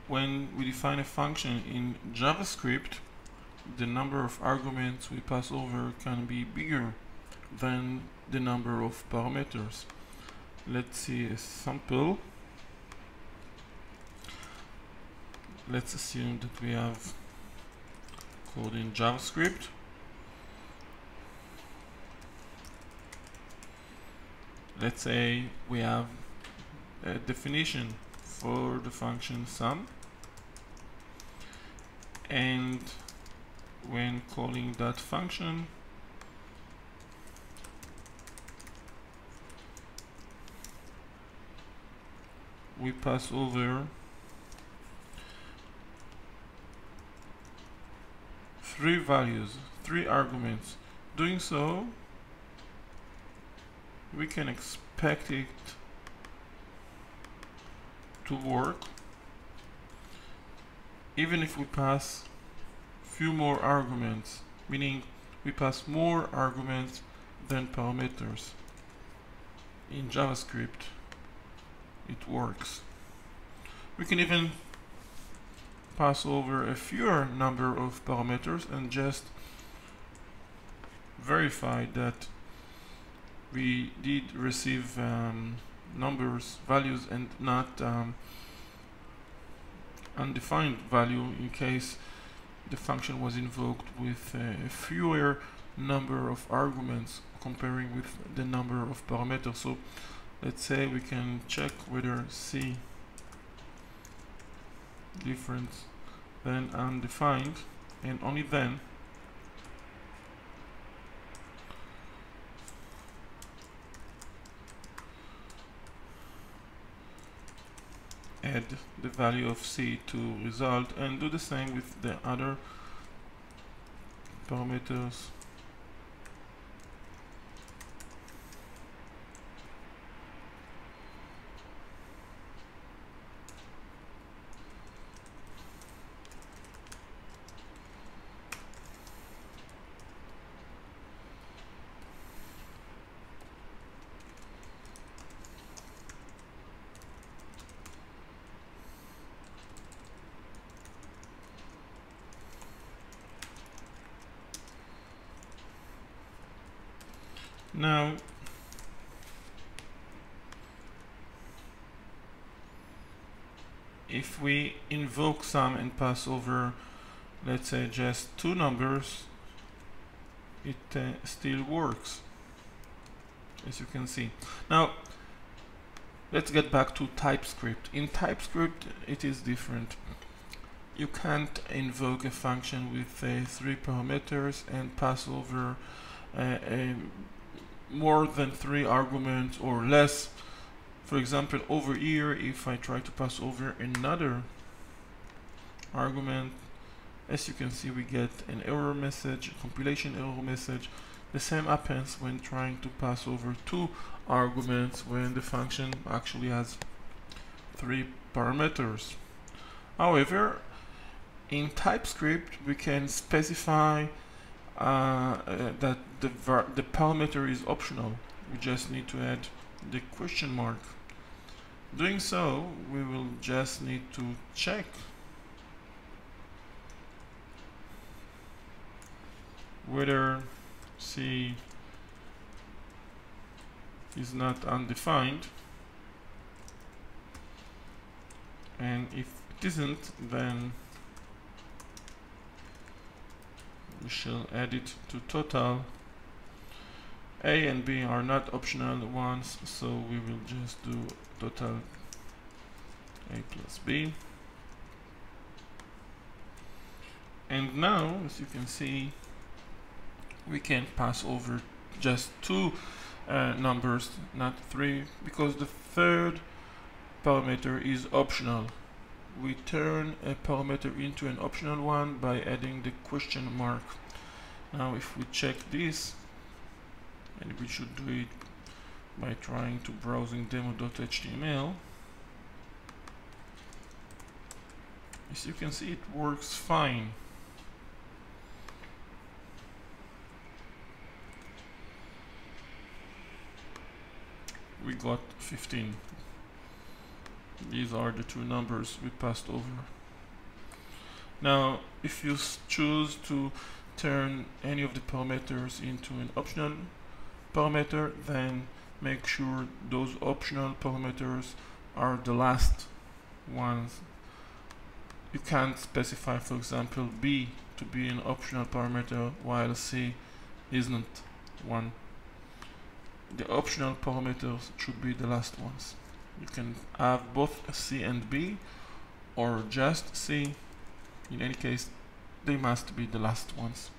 when we define a function in JavaScript, the number of arguments we pass over can be bigger than the number of parameters. Let's see a sample. Let's assume that we have code in JavaScript. Let's say we have a definition for the function sum, and when calling that function, we pass over three values, three arguments. Doing so, we can expect it to work even if we pass few more arguments, meaning we pass more arguments than parameters. In JavaScript it works. We can even pass over a fewer number of parameters and just verify that we did receive numbers, values, and not undefined value in case the function was invoked with a fewer number of arguments comparing with the number of parameters. So let's say we can check whether C different than undefined, and only then add the value of C to result, and do the same with the other parameters. Now, if we invoke sum and pass over, let's say, just two numbers, it still works, as you can see. Now, let's get back to TypeScript. In TypeScript, it is different. You can't invoke a function with three parameters and pass over more than three arguments or less. For example, over here, if I try to pass over another argument, as you can see, we get an error message, a compilation error message. The same happens when trying to pass over two arguments when the function actually has three parameters. However, in TypeScript, we can specify that the parameter is optional. We just need to add the question mark. Doing so, we will just need to check whether C is not undefined, and if it isn't, then we shall add it to total. A and B are not optional ones, so we will just do total A plus B. And now, as you can see, we can pass over just two numbers, not three, because the third parameter is optional. We turn a parameter into an optional one by adding the question mark. Now if we check this, and we should do it by trying to browsing demo.html, as you can see, it works fine. We got 15. These are the two numbers we passed over. Now, if you choose to turn any of the parameters into an optional parameter, then make sure those optional parameters are the last ones. You can't specify, for example, B to be an optional parameter while C isn't one. The optional parameters should be the last ones. You can have both C and B or just C. In any case, they must be the last ones.